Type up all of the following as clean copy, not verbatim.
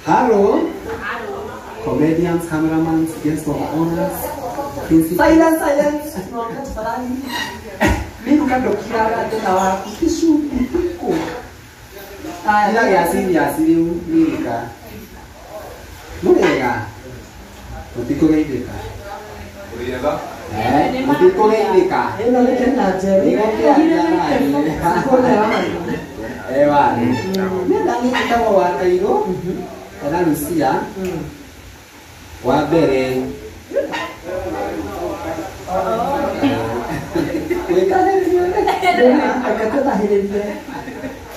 Hello. Comedians, cameramen, guests of honors. Silence. Mimi kando kiara tena wa kishu iko. Ila yasiri mika. Murega. Mutiko geideka. Murega? Mutiko geideka. Ela lekena jeri. Ewa. Nenda nitawa wa Kairo. Kana Lucia. Wa bere.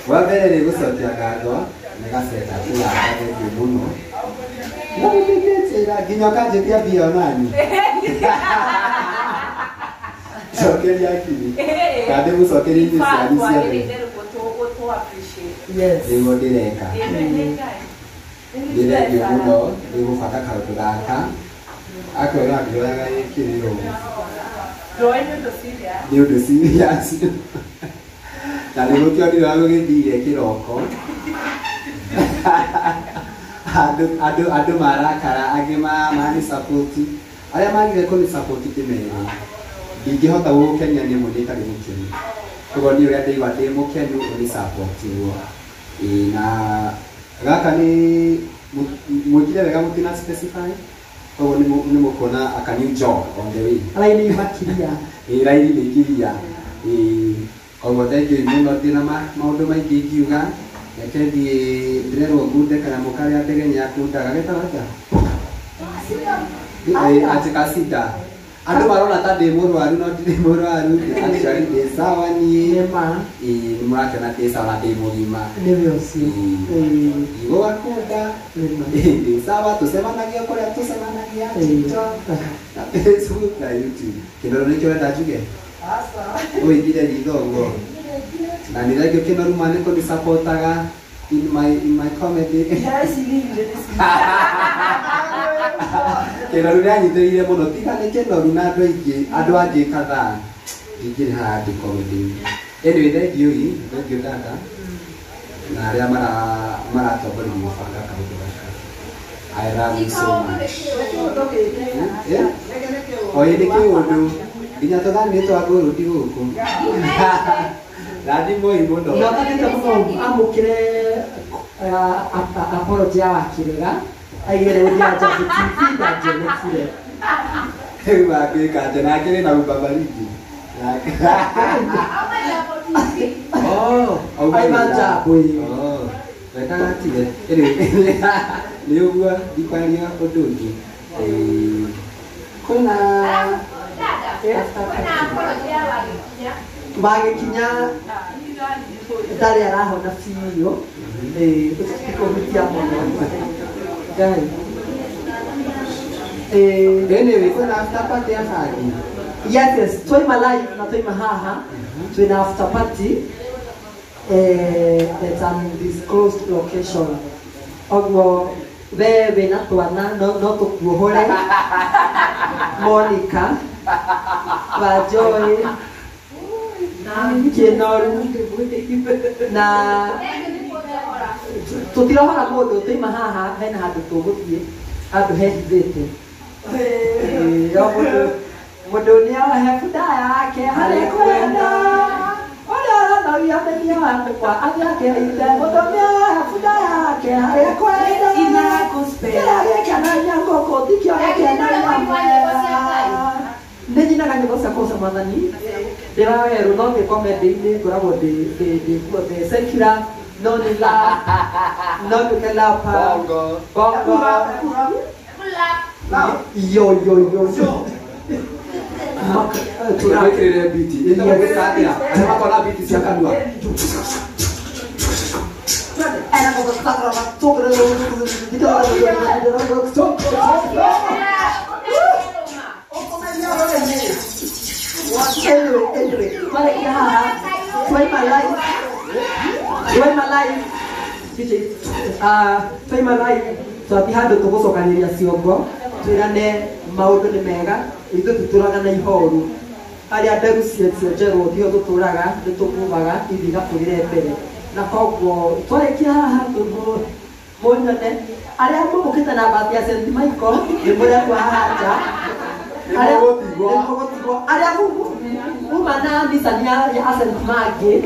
Wabere gucokia ngatho nigaseta kula akathe muno no ndiketira nginya kanjetia bio nani cokeria kini kande gucokeria inyi ciani ciothe yes nĩguo ndĩreka ndĩrendio mũno nĩgũbata kaũndũ gaka akwĩra ndĩroyaga gĩkĩrĩro nĩ ũndũ serious na nĩgũkĩo ndĩroyaga gĩthire kĩroko andũ marakara angĩ mani support arĩa magire kũni support kĩmera ingĩhota gũkenia nĩ mũndũ itarĩ mũkenu koguo nĩ ũrĩa ndĩigua ndĩ mũkenu ũrĩ support wo na gaka nĩ mwĩkire wega mũtina specify koguo nĩ mũkuona aka new job on the way raini makiria raini nĩ kiria koguo thank you mũno ndĩna maũndũ maingĩ ingiuga reke thiĩ ndĩrerwo ngunde kanyamũ karĩa ndege nĩakundaga gĩtawata atikasida andũ marona ta ndĩ mũrwaru no ndirĩ mũrwaru actually ndĩ sawa niĩ nĩ mũrakĩona ndĩ sawa na ndĩ mũgima igũ gakunda ndĩ sawa tũcemanagia kũrĩa tũcemanagia na Facebook na YouTube kĩndũ nĩkĩo wenda njuge ũigire ritho ũguo na nĩrengio kĩnoru nĩ kũndĩsupportaga in my comedy kĩnoru nĩanyitĩrĩire mũno tiga nĩ kĩnoru na andũ angĩ kadhaa ingĩ haha ndĩ comedy anyway thank you dada na arĩa maratongoria mũbanga kaũndũ gaka I love you so much oĩ nĩ kĩũndũ nginya tũthanĩtwo angũrũti gũkũ Radi moi mũno ndathanĩte mũno amũkĩre apology ya wakirega aigere ũrĩa Jabu TV ndanjĩnekire rĩu agĩka atĩ nake na ũbabariki aima Jabu wekaga tire nĩ ũguo ndikwaria ũndũ ũngĩ kwĩna magikinya ndari arahona biũ ĩkũhutia mũno ngai anyway kwĩna after party ya Fagi yes twaima live na twaima haha twĩna after party at an undisclosed location ũguo wewe na twana no tũkuohore Monica Bajoy kĩnoru na tũtirohora mũndũ tũima haha hena handũ tũgũthiĩ handũ hehithĩte mũndũ nĩohe bunda yake harĩa kwenda ũrĩa ũratharia menia wakwa agĩakĩrĩte mũndũ nĩohe bunda yake harĩa kwenda kĩrĩa gĩkenania ngũkũ tikĩo gĩkenania mwega nĩ nyinaga nyĩmbo cia kũgoca Mwathani ndĩrawerwo no ndĩ comedy-inĩ ngoragwo ndĩ secular no nĩ la no nĩ kelapa bongo yo tunawekerere biti ĩtagũkandĩra arĩa makona biti cia kanua Anyway, try my life. Try my life. So I had to go so can you ciongo. twirane maundu ni mega ithu tuturaga na ihoru aria mbegu cio njerũ thio tuturaga nitukumaga ithiga kugire mbere na koguo twarikia haha munyone aria mumukite na bathi ya St. Michael ni muria kwa haja aria mugotigwo aria mumana mithania ya St. Magi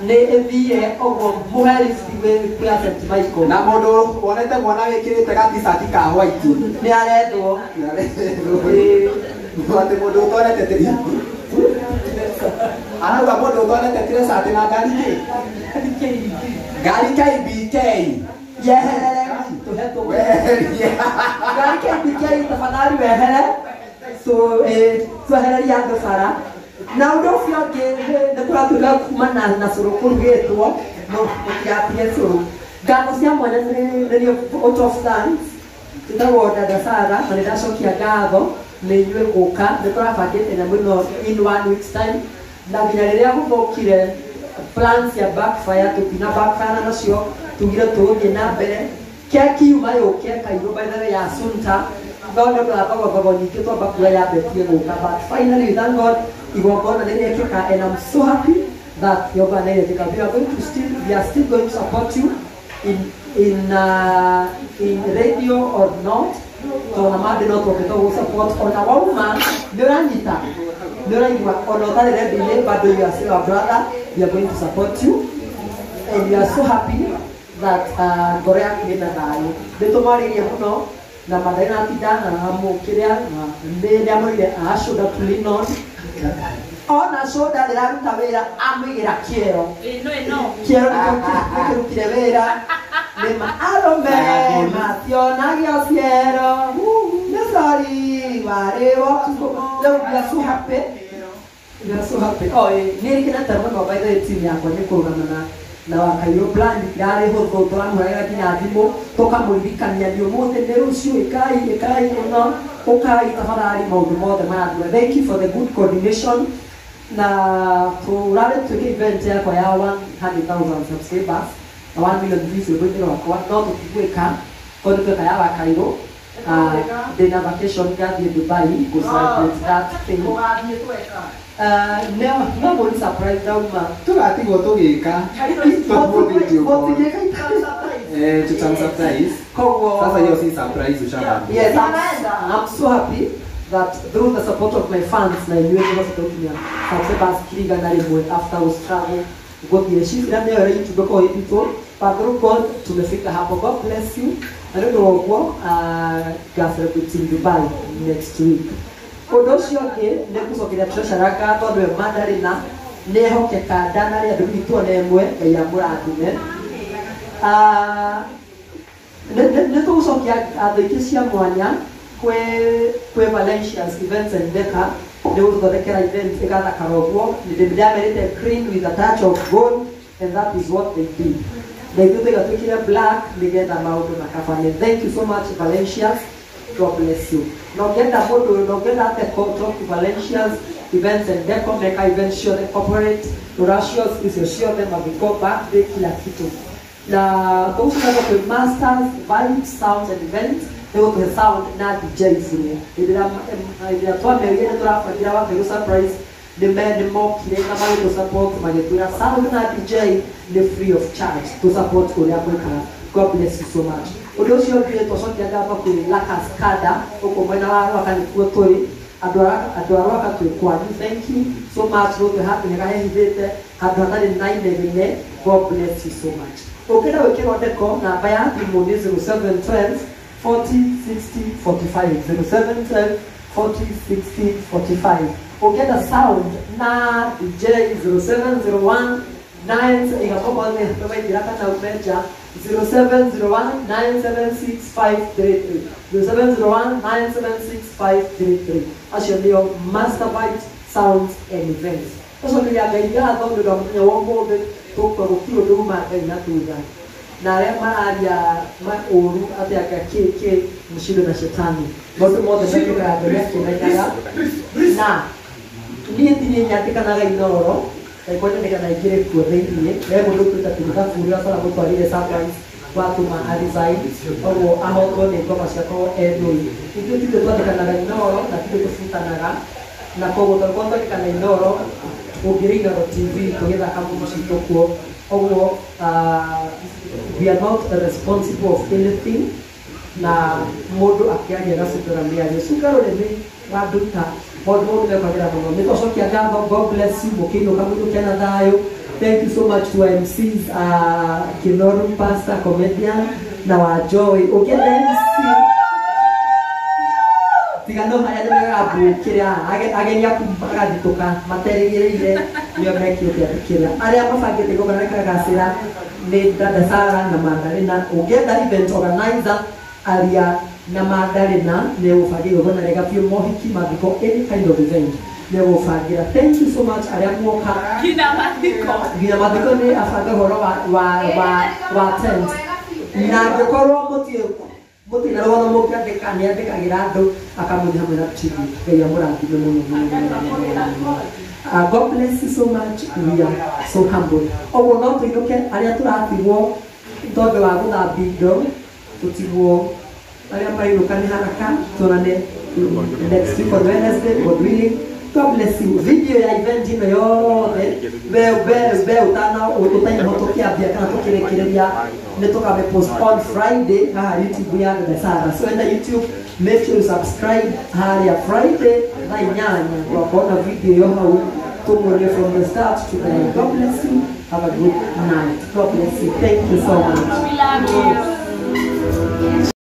ni ethie oguo muheri kwa St. Michael na mundu wonete mwana wikirite ga t-shirt ka white ni arendwo ati mundu utonete tiri anauga mundu utonete tiri sati na gari KBK yehere tuheto gari KBK tafadhali wehere twehereria andũ bara na ũndũ ũcio ũngĩ nĩ kũratuĩka kuma na cũrũ kũrugĩtwo mũtigatige cũrũ ngano cia mwanya nĩrĩo vote of thanks tũtagwo dada Sara na nĩndacokia ngatho nĩ inyuĩ gũka nĩtũrabangĩte nyamũ ĩno in 1 week's time na nginya rĩrĩa gũthũkire plans ya backfire tũtina backfire nacio tugire tũgũthiĩ na mbere keki yuma yũke kairũ by the way ya Sunta God about nyingĩ twamba kuoya yambetie gũka but finally thank God igongona nĩrĩekĩka and I'm so happy that igongona nĩrĩekĩka we are still going to support you in radio or not tona mandi no tũkĩtwo gũ support ona wauma nĩũranyita nĩũraigua ona ũtarĩ rendi-inĩ bado you are still our brother we are going to support you and we are so happy that ngoro yaku ĩna thayũ nĩtũmarĩrie mũno na madena tidana amukiria na mbele amwire ashoda tulinon ona soda de la tavera amigira quiero quiero que vera me alome mationa yo quiero nesari vareo lo ya su happy oi niri kina tarmo by the team ya kwa nikugamana na wakayo plan ndare ho to tramwega kinya thimo tokamurikania ndio mothe ne rucio ikai no ukai tafadhali maundu mothe marathua thank you for the good coordination na turare tuke event yako ya 100,000 subscribers na 1 million views webwetero wakwa no tukigwika kondo tuka ya wakairo then a vacation gathi Dubai go celebrate that thing no more surprise dauma tugatigwo tugika tutamsurprise sasa hiyo si surprise ushaba yes I'm so happy that through the support of my fans na you able to talk to me Sabas Kiriga na Rebel after Australia God bless you na leo hii tumeko hivi tu but through God tumefika hapo God bless you na ndio wako celebrate in Dubai next week Kodo cionke nekucokeria treasure ka tondu mandari na nehokeka ndana ria ndu itwa nemwe ya murathime netugucokia andũ aingĩ cia mwanya kwe Valencia's events and Decca nĩgũtũthondekera event ĩgathakara ũguo nĩndĩmerĩte green with a touch of gold and that is what they did na ithuĩ tũgatwĩkire black nĩgetha maũndũ makabane thank you so much Valencia's God bless you. No get that the talk to Valencia's events and Deco make events sure the corporate Russia's is sure them have go back they kila kitu. Na those who have masters, vibe, sounds and events, they will the sound na DJs in it. Ila toa mewele tunafanyia watu surprise the man mock ile kama to support majetura sound na DJ the free of charge to support Korea Africa. God bless you so much. Udio cio ngire twacokia ngamba kuri La Cascada uko mwena wa wakanikuo turi andu arwa kwanyu thank you so much for the happy nega hithite andu anari nainegine God bless you so much ukenda wekero ndeko namba ya thimu ni 0712 40 60 45 0712 40 60 45 ukenda sound na DJ 0701 9 igakopa ne tumegira kana umeja 0701-976-533 0701-976-533 Asio ndio Masterbyte Sounds and Events Oso kaya gaiga thondo ndo mwenye wongo tokwa gukiro ndo mathai na tuga na arĩa mararia maũru atĩ akake mshindo na shetani maũndũ mothe mekĩkaga mbere ya kĩmenyaga na niĩ ndirĩ nyandĩkanaga inoro kwenda nika naingire kuo thĩinĩ we mũndũ kwĩta tuga kuri asala gũtwarire surprise watu resign oguo ahotwo nĩ ngoma ciakorwo endũi ithuĩ titũ twandĩkanaga Inooro na titũ tũbutanaga na koguo twakorwo twandĩkana Inooro ũngĩrĩ Inooro TV tũgĩthaka mũndũ citũ kuo oguo we are not responsible of anything na mũndũ akĩaria gacukara mĩario cukara rũrĩmĩ wanduta maũndũ mau nĩmekwagĩra mũno nĩtũcokia ngatho. God bless you mũkĩinũka mũinũke na thayũ. Thank you so much to our MCs, Kinoru, Pastor, Comedian, na wa Joy. Ukienda MC, tigano haya nĩ megabukĩra ageni aku magathitũka materigĩrĩire nĩo mekĩte atĩkĩra arĩa mabangĩte igongona rĩkagacĩra nĩ dada Sara na Magdalena. Ũngĩenda event organizer aria na Magdalena nĩ ũbangĩre igongona rĩega biũ mohiki mathiko any kind of event. Thank you so much. Gina Mathiko ni afanga horo wa tent. Na ngĩkorwo mũtira rwona mũkĩandĩka nĩ andĩkagĩra andũ akamũthiĩ hamwe na TV. Ngai amũrathime mũno. God bless you so much. We are so humble. Oguo no tũinũke arĩa tũratigwo tondũ wa gũthambia indo tũtigwo arĩa mainũka nĩ haraka tuonane next week on Wednesday, God willing. God bless you. Video ya event ino yothe be utaina hotokiambia kana tukirekereria nitukabe post on Friday YouTube ya Dada Sara. So enda YouTube, make sure you subscribe haria Friday na inyanya kwa kuona video yo hau tumone from the start to the end. God bless you. Have a good night. God bless you. Thank you so much. We love you.